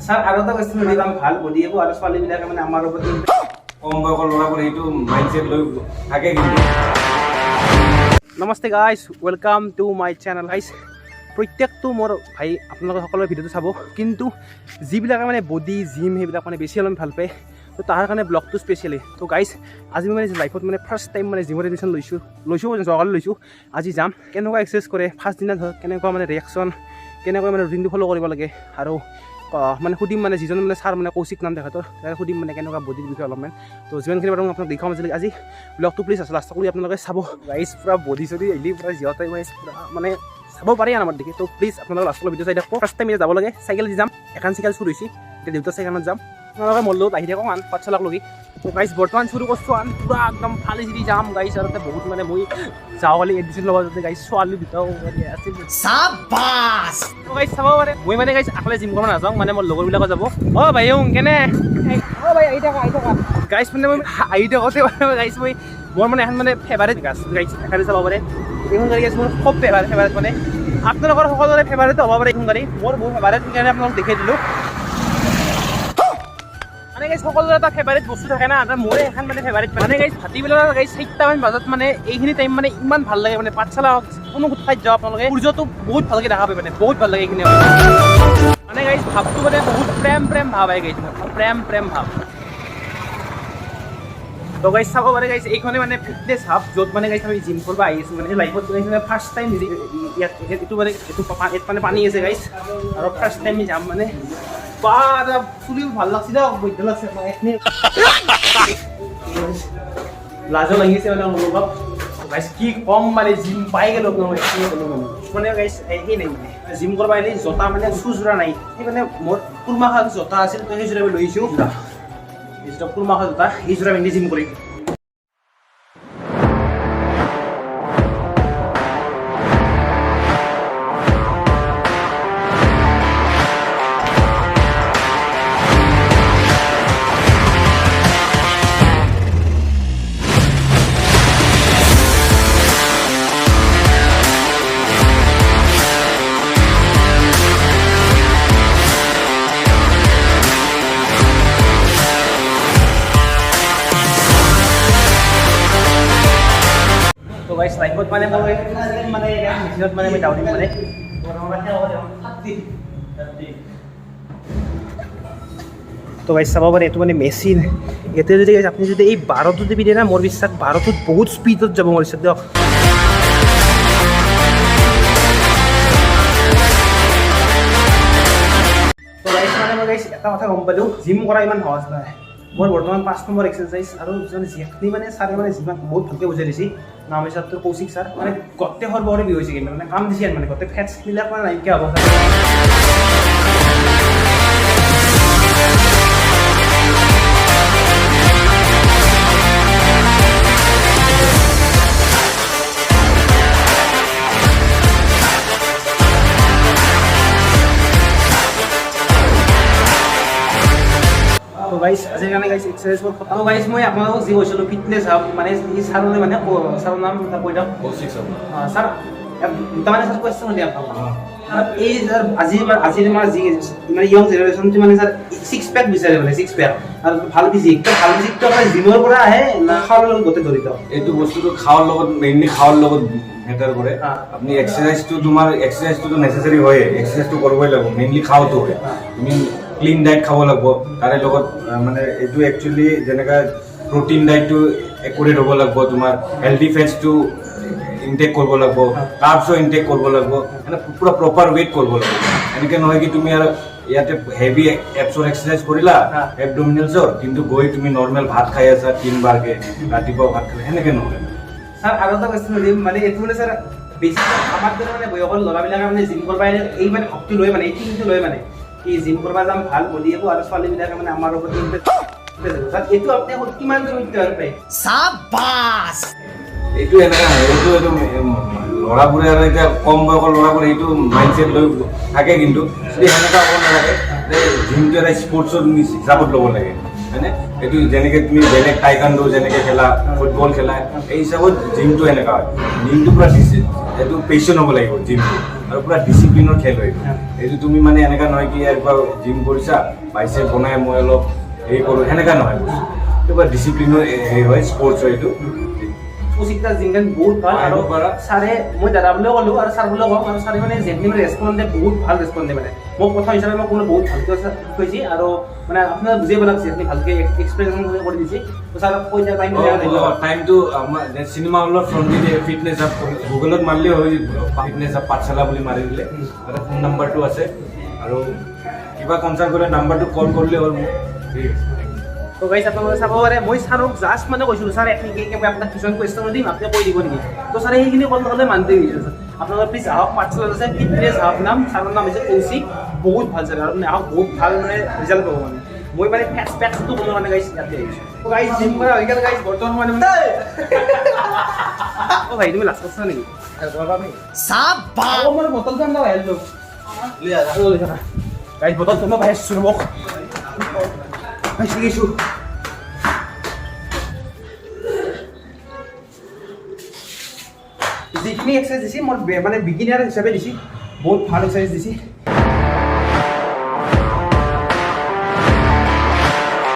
sir আৰু এটা কৈছিল নিদাম ভাল বডি হ'ব আৰু ছোৱালীবিলাকে মানে আমাৰ ওপৰত কম বয়সৰ ল'ৰাবোৰ এইটো মাইণ্ডছেট লৈ থাকে কিন্তু namaste guys welcome to my channel guys প্ৰত্যেকটো মোৰ ভাই আপোনালোকে সকলোৰে ভিডিঅ'টো চাব কিন্তু যিবিলাকে মানে বডি জিম সেইবিলাক মানে বেছি অলপ ভাল পায় তো তাৰ কাৰণে ব্লগটো স্পেচিয়েলি তো গাইজ আজি মই মানে লাইফত মানে ফাৰ্ষ্ট টাইম মানে জিমৰ এডমিশ্যন লৈছোঁ যোৱাকালি লৈছোঁ আজি যাম কেনেকুৱা এক্সাৰচাইজ কৰে ফাৰ্ষ্ট দিনা ধৰক কেনেকুৱা মানে ৰিয়েকশ্যন কেনেকৈ মানে ৰুটিনটো ফ'ল' কৰিব লাগে আৰু মানে সুধিম মানে যিজন মানে ছাৰ মানে কৌশিক নাম তেখেতৰ সুধিম মানে কেনেকুৱা বডিৰ বিষয়ে অলপমান তো যিমানখিনি বাৰু আপোনাক দেখাম আজি ব্লগটো প্লিজ আছে লাষ্ট কৰি আপোনালোকে চাব গাইজ পূৰা বডি চডি আহিলে পূৰা জিহঁতে পূৰা মানে চাব পাৰি আমাৰ দেখি তো প্লিজ আপোনালোকে লাষ্টলৈ ভিডিঅ' চাই থাকক ফাৰ্ষ্ট টাইম এতিয়া যাব লাগে চাইকেল দি যাম এখন চাইকেল চুৰ হৈছে এতিয়া দেউতাৰ চাইকেলত যাম আপোনালোকে মোৰ লগত আহি থাকক পাঠশালাক লগি তো গাইজ বৰ্তমান চুৰু কৰিছোঁ পূৰা একদম ফালি চিৰি যাম গাইজ আৰু তাতে বহুত মানে মই যাওঁকালি এডমিশ্যন ল'ব যাতে গাইজ ছোৱালী দুটাও আছিল গাইজ চাব পাৰে মই মানে গাইজ আগলৈ জিম কৰিব নাযাওঁ মানে মোৰ লগৰবিলাকো যাব অঁ ভাই কেনে অঁ ভাই আহি থাকা গাইজ মানে মই আহি থাকোঁতে গাইজ মই মোৰ মানে এখন মানে ফেভাৰেট গাছ গাইজ এখানে চাব পাৰে এইখন গাড়ী গাইজ মোৰ খুব ফেভাৰেট মানে আপোনালোকৰ সকলোৰে ফেভাৰেট হ'ব পাৰে এইখন গাড়ী মোৰ বহুত ফেভাৰেট সেইকাৰণে আপোনালোক দেখাই দিলোঁ মানে গাইজ সকলোৰে এটা ফেভাৰেট বস্তু থাকে না মোৰে এখন মানে ফেভাৰেট মানে গাইজ ভাটিবেলা গাইজ 4টামান বজাত মানে এইখিনি টাইম মানে ইমান ভাল লাগে মানে পাঠশালা কোনো ঠাইত যাওঁ আপোনালোকে সূৰ্যটো বহুত ভালকৈ দেখা পায় মানে বহুত ভাল লাগে এইখিনি মানে গাইজ ভাৱটো মানে বহুত প্ৰেম ভাৱ আহে গাইজ প্ৰেম ভাৱ তো গাইজ চাব পাৰে গাইজ এইখনে মানে ফিটনেছ হাব য'ত মানে গাইজ আমি জিম কৰিব আহি আছোঁ মানে লাইফত ফাৰ্ষ্ট টাইম ইয়াত এইটো মানে এইটো মানে পানী আছে গাইজ আৰু ফাৰ্ষ্ট টাইম যাম মানে বা চুলিও ভাল লাগছে দে বৈধ লাগছে লাজো লাগিছে মানে অলপ গাইজ কি কম মানে জিম পাই গেলো মানে গাইজ সেই নাই মানে জিম কৰিব আহিলে জোতা মানে চুজোৰা নাই সেইকাৰণে মোৰ কুৰমাখা জোতা আছিল তো সেইযোৰা আমি লৈছোঁ এইযোৰা কুৰমাখা জোতা এইযোৰা পিন্ধি জিম কৰিম গাইজ লাইফত মানে মই মানে মেচিনত মানে মই ডাউৰিম মানে তো গাইজ চাব পাৰে এইটো মানে মেচিন এতিয়া যদি গাইজ আপুনি যদি এই 12টো যদি দিয়ে না মোৰ বিশ্বাস 12টোত বহুত স্পীডত যাব মোৰ বিশ্বাস দিয়ক তো গাইজ মানে মই গাইজ এটা কথা গম পালোঁ জিম কৰা ইমান সহজ নহয় মোৰ বৰ্তমান 5 নম্বৰ এক্সাৰচাইজ আৰু যিখিনি মানে ছাৰে মানে যিমান বহুত ভালকৈ বুজাই দিছে নাম হিচাপটো কৌশিক ছাৰ মানে গোটেই সৰ্বৰে বিষ হৈছে কিন্তু মানে কাম দিছে মানে গোটেই ফেটছবিলাক মানে নাইকিয়া হ'ব গাইজ আজিৰ কাৰণে গাইজ এক্সাৰচাইজবোৰ খতম গাইজ মই আপোনালোকক যি কৈছিলোঁ ফিটনেছ হাব মানে এই ছাৰলৈ মানে ছাৰৰ নাম কৈ দিয়ক ছাৰ তাৰমানে ছাৰ কুৱেশ্যন দিয়ক এই ছাৰ আজিৰ আমাৰ যি মানে য়ং জেনেৰেশ্যনটো মানে ছাৰ 6 পেক বিচাৰে মানে 6 পেক আৰু ভাল ফিজিকটো আপোনাৰ জিমৰ পৰা আহে না খাৱাৰ লগত গোটেই জড়িত এইটো বস্তুটো খাৱাৰ লগত মেইনলি খাৱাৰ লগত মেটাৰ কৰে আপুনি এক্সাৰচাইজটো নেচেচাৰী হয় এক্সাৰচাইজটো কৰিবই লাগিব মেইনলি খাওঁটো হয় তুমি ক্লিন ডায়েট খাব লাগিব তাৰে লগত মানে এইটো একচুৱেলি যেনেকৈ প্ৰটিন ডায়েটটো একুৰেট হ'ব লাগিব তোমাৰ হেল্ডি ফেটছটো ইনটেক কৰিব লাগিব কাৰ্বছো ইনটেক কৰিব লাগিব মানে পুৰা প্ৰপাৰ ৱেইট কৰিব লাগিব এনেকৈ নহয় কি তুমি আৰু ইয়াতে হেভি এপছৰ এক্সাৰচাইজ কৰিলা এবডোমিনেলছৰ কিন্তু গৈ তুমি নৰ্মেল ভাত খাই আছা 3 বাৰকৈ ৰাতিপুৱা ভাত খালে সেনেকৈ নহয় ছাৰ আৰু এটা কুৱেশ্যন সুধিম মানে এইটো মানে ছাৰ বেছি আমাৰ দৰে মানে বয়সৰ ল'ৰাবিলাকে মানে জিম কৰিব আহিলে এই মানে শক্তি লৈ মানে এই টিমটো লৈ মানে কি জিম কৰিব যাম ভাল বডি হ'ব আৰু ছোৱালীবিলাকে মানে আমাৰ ওপৰত এইটো আপুনি কিমান সত্য পায় চাবাছ এইটো এনেকুৱা এইটো ল'ৰাবোৰে আৰু এতিয়া কম বয়সৰ ল'ৰাবোৰে এইটো মাইণ্ডছেট লৈ থাকে কিন্তু যদি সেনেকুৱা হ'ব নালাগে যে জিমটো এটা স্পৰ্টছৰ হিচাপত ল'ব লাগে হয়নে এইটো যেনেকৈ তুমি বেলেগ টাইকাণ্ডো যেনেকৈ খেলা ফুটবল খেলা এই হিচাপত জিমটো এনেকুৱা হয় জিমটো পূৰা এইটো পেশ্যন হ'ব লাগিব জিমটো আৰু পূৰা ডিচিপ্লিনৰ খেল হয় এইটো তুমি মানে এনেকুৱা নহয় কি একবাৰ জিম কৰিছা বাইচেপ বনাই মই অলপ হেৰি কৰোঁ সেনেকুৱা নহয় বস্তু এইটো পূৰা ডিচিপ্লিনৰ হেৰি হয় স্পৰ্টছ হয় এইটো উচিতা জিমখন বহুত ভাল আৰু ছাৰে মই দাদা বুলিও ক'লোঁ আৰু ছাৰ বুলিও ক'ম আৰু ছাৰে মানে যেনখিনি ৰেচপঞ্চ দিয়ে বহুত ভাল ৰেচপঞ্চ দিয়ে মানে মোক প্ৰথম হিচাপে মোক কোনো বহুত ভালকৈ কৈছে আৰু মানে আপোনাৰ বুজিব লাগিছে আপুনি ভালকৈ এক্সপ্লেইন কৰি দিছে তো ছাৰক কৈ দিয়া টাইমটো আমাৰ চিনেমা হলৰ ফ্ৰণ্টতে ফিটনেছ এপ গুগলত মাৰিলে হৈ ফিটনেছ এপ পাঠশালা বুলি মাৰি দিলে তাতে ফোন নম্বৰটো আছে আৰু কিবা কনচাৰ্ণ কৰিলে নাম্বাৰটো কল কৰিলে হ'ল মোক ঠিক আছে তো গাইছ আপোনালোকে চাব পাৰে মই ছাৰক জাষ্ট মানে কৈছিলোঁ ছাৰ একেবাৰে আপোনাক কিছুমান কুৱেশ্যন দিম আপুনি কৈ দিব নেকি তো ছাৰে সেইখিনি কল নহ'লে মানতে গৈছে আপোনালোকে প্লিজ আহক পাঠশালাত আছে ফিটনেছ হাব নাম ছাৰৰ নাম হৈছে কৌশিক বহুত ভাল ছাৰ আৰু মানে আহক বহুত ভাল মানে ৰিজাল্ট পাব মানে মই মানে ফেক্সটো বনোৱাৰ কাৰণে গাইছ ইয়াতে আহিছোঁ তো গাইছ জিম কৰা হৈ গ'ল গাইছ বৰ্তমান মানে অ' ভাই তুমি লাষ্ট কৈছা নেকি মই বটলটো আনিব আহিলোঁ গাইছ বটলটো মই ভাই আছোঁ মোক শিকিছোঁ যিখিনি এক্সাৰচাইজ দিছে মই মানে বিগিনাৰ হিচাপে দিছে বহুত ভাল এক্সাৰচাইজ দিছে